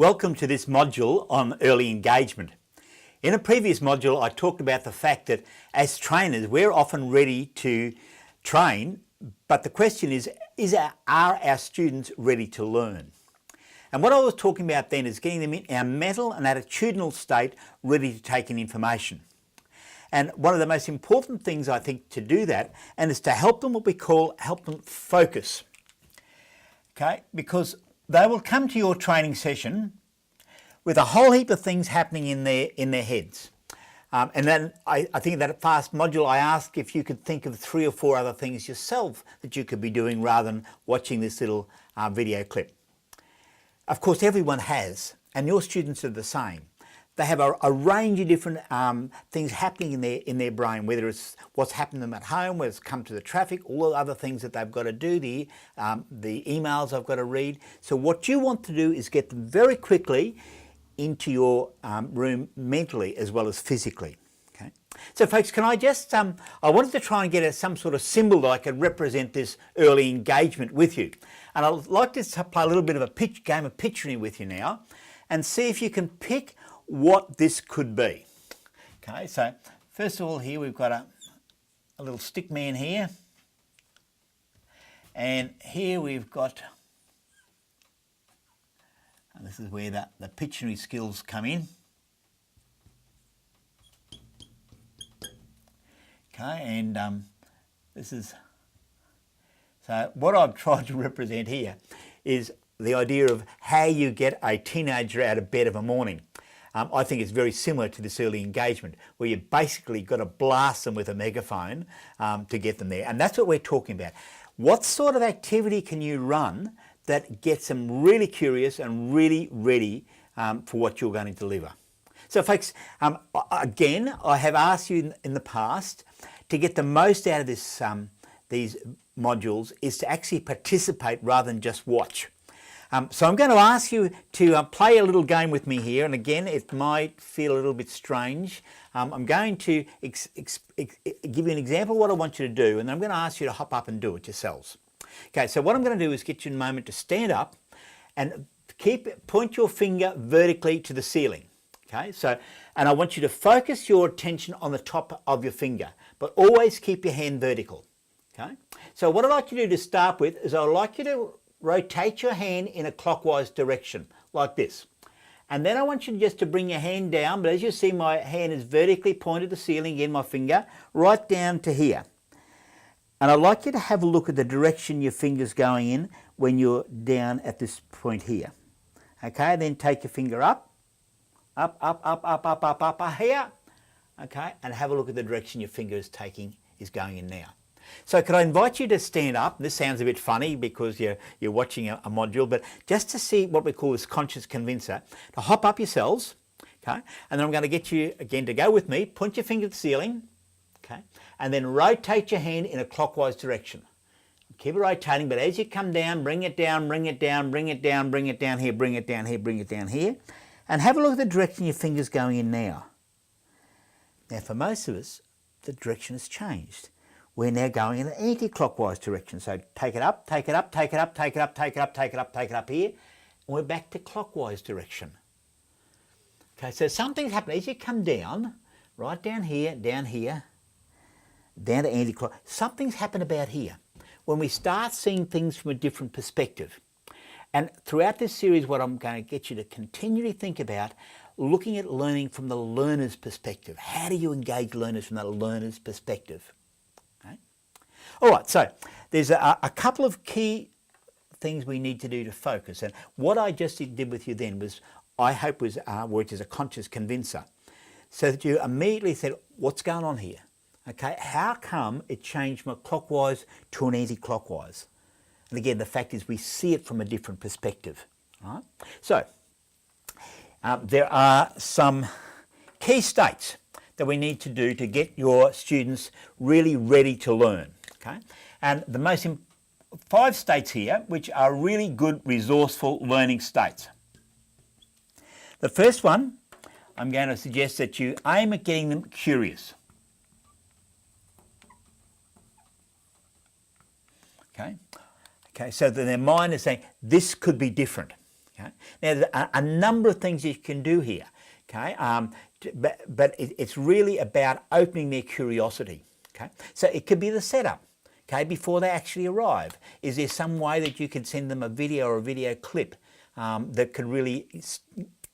Welcome to this module on early engagement. In a previous module I talked about the fact that as trainers we're often ready to train, but the question is are our students ready to learn? And what I was talking about then is getting them in our mental and attitudinal state ready to take in information. And one of the most important things I think to do that and is to help them help them focus. Okay, because they will come to your training session with a whole heap of things happening in their heads. And then I think in that fast module I asked if you could think of 3 or 4 other things yourself that you could be doing rather than watching this little video clip. Of course everyone has, and your students are the same. They have a range of different things happening in their brain, whether it's what's happened to them at home, whether it's come to the traffic, all the other things that they've got to do, the emails I've got to read. So what you want to do is get them very quickly into your room mentally as well as physically. Okay. So folks, can I just, I wanted to try and get some sort of symbol that I could represent this early engagement with you. And I'd like to play a little bit of a game of picturing with you now and see if you can pick what this could be. Okay, so first of all here we've got a little stick man here, and here we've got, and this is where the Pictionary skills come in. Okay, and this is, so what I've tried to represent here is the idea of how you get a teenager out of bed of a morning. I think it's very similar to this early engagement where you basically got to blast them with a megaphone to get them there. And that's what we're talking about. What sort of activity can you run that gets them really curious and really ready for what you're going to deliver? So folks, again, I have asked you in the past to get the most out of this, these modules is to actually participate rather than just watch. So I'm going to ask you to play a little game with me here, and again it might feel a little bit strange. I'm going to give you an example of what I want you to do, and then I'm going to ask you to hop up and do it yourselves. Okay, so what I'm going to do is get you in a moment to stand up and point your finger vertically to the ceiling. Okay, so, and I want you to focus your attention on the top of your finger, but always keep your hand vertical. Okay, so what I'd like you to do to start with is I'd like you to rotate your hand in a clockwise direction, like this. And then I want you just to bring your hand down, but as you see my hand is vertically pointed to the ceiling, again my finger, right down to here. And I'd like you to have a look at the direction your finger's going in when you're down at this point here. Okay, then take your finger up, up here. Okay, and have a look at the direction your finger is going in now. So could I invite you to stand up? This sounds a bit funny because you're watching a module, but just to see what we call this conscious convincer, to hop up yourselves, okay? And then I'm going to get you again to go with me, point your finger at the ceiling, okay? And then rotate your hand in a clockwise direction. Keep it rotating, but as you come down, bring it down, bring it down, bring it down, bring it down here, bring it down here, bring it down here. And have a look at the direction your finger's going in now. Now for most of us, the direction has changed. We're now going in an anti-clockwise direction. So take it up, take it up, take it up, take it up, take it up, take it up, take it up here. And we're back to clockwise direction. Okay, so something's happened. As you come down, right down here, down to anti-clockwise, something's happened about here. When we start seeing things from a different perspective. And throughout this series, what I'm going to get you to continually think about, looking at learning from the learner's perspective. How do you engage learners from the learner's perspective? All right, so there's a couple of key things we need to do to focus. And what I just did with you then was, I hope was worked as a conscious convincer. So that you immediately said, what's going on here? Okay, how come it changed from a clockwise to an anti-clockwise? And again, the fact is we see it from a different perspective. All right? So there are some key states that we need to do to get your students really ready to learn. Okay, and the most 5 states here, which are really good, resourceful learning states. The first one, I'm going to suggest that you aim at getting them curious. Okay, so that their mind is saying, this could be different. Okay? Now, there's a number of things you can do here, okay? But it's really about opening their curiosity, okay? So it could be the setup, okay, before they actually arrive. Is there some way that you can send them a video or a video clip that could really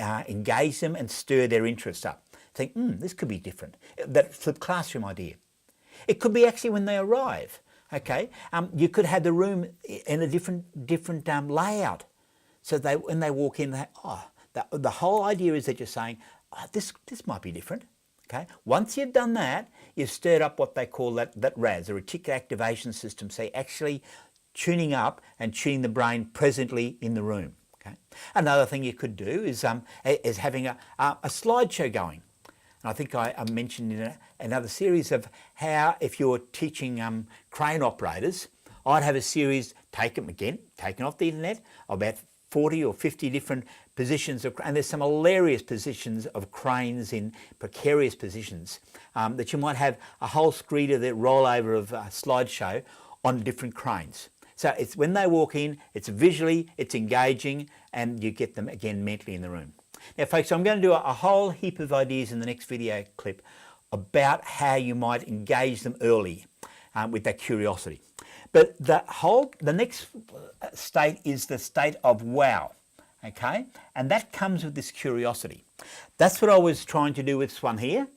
engage them and stir their interest up? Think, this could be different. That flipped classroom idea. It could be actually when they arrive, okay? You could have the room in a different layout. So when they walk in, the whole idea is that you're saying, this might be different, okay? Once you've done that, you've stirred up what they call that RAS, the reticular activation system. So you're actually tuning up and tuning the brain presently in the room, okay? Another thing you could do is having a slideshow going. And I think I mentioned in another series of how, if you're teaching crane operators, I'd have a series taken off the internet, about 40 or 50 different positions and there's some hilarious positions of cranes in precarious positions that you might have a whole screen of the rollover of a slideshow on different cranes. So it's when they walk in, it's visually, it's engaging, and you get them again mentally in the room. Now folks, I'm going to do a whole heap of ideas in the next video clip about how you might engage them early with that curiosity. But the next state is the state of wow, okay? And that comes with this curiosity. That's what I was trying to do with this one here,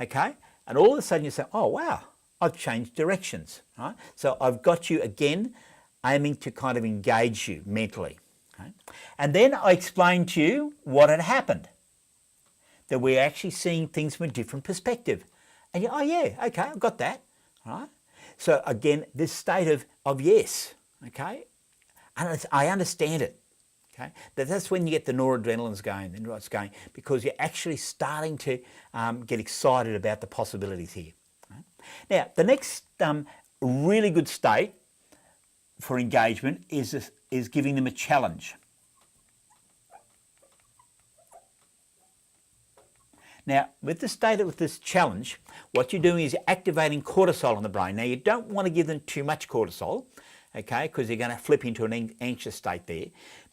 okay? And all of a sudden you say, oh wow, I've changed directions, right? So I've got you again aiming to kind of engage you mentally. Okay? And then I explained to you what had happened, that we're actually seeing things from a different perspective. And you, oh yeah, okay, I've got that, right? So again, this state of yes, okay? And I understand it, okay? That's when you get the noradrenaline's going, the neuro's going, because you're actually starting to get excited about the possibilities here. Right? Now, the next really good state for engagement is giving them a challenge. Now, with the state of this challenge, what you're doing is you're activating cortisol in the brain. Now, you don't want to give them too much cortisol, okay, because you're going to flip into an anxious state there.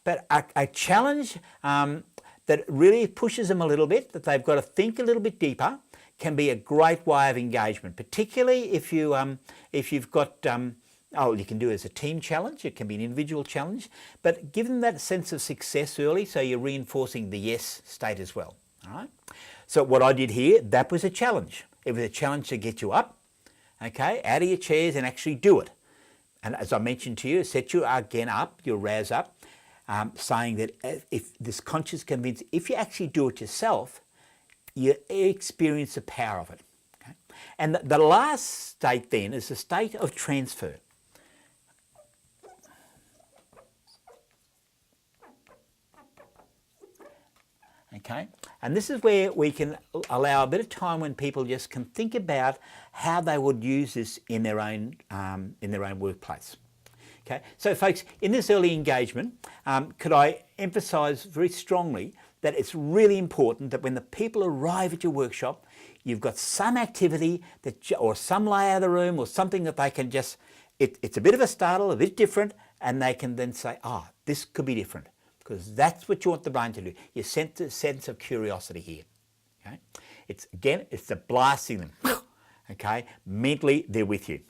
But a challenge that really pushes them a little bit, that they've got to think a little bit deeper, can be a great way of engagement, particularly if you've got, you can do it as a team challenge, it can be an individual challenge, but give them that sense of success early, so you're reinforcing the yes state as well, all right? So what I did here, that was a challenge. It was a challenge to get you up, okay, out of your chairs and actually do it. And as I mentioned to you, set you again up, your RAS up, saying that if this conscious convince, if you actually do it yourself, you experience the power of it. Okay? And the last state then is the state of transfer. Okay, and this is where we can allow a bit of time when people just can think about how they would use this in their own workplace. Okay, so folks, in this early engagement, could I emphasise very strongly that it's really important that when the people arrive at your workshop, you've got some activity that, or some layout of the room, or something that they can just, it's a bit of a startle, a bit different, and they can then say, oh, this could be different. Because that's what you want the brain to do. You sense a sense of curiosity here. Okay? It's the blasting them. Okay? Mentally, they're with you.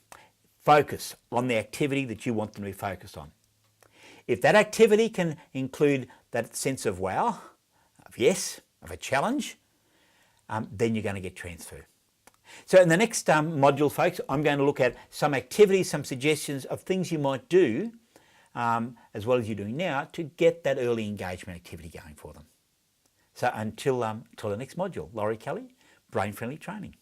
Focus on the activity that you want them to be focused on. If that activity can include that sense of wow, of yes, of a challenge, then you're going to get transfer. So in the next module, folks, I'm going to look at some activities, some suggestions of things you might do as well as you're doing now, to get that early engagement activity going for them. So until the next module, Laurie Kelly, Brain Friendly Training.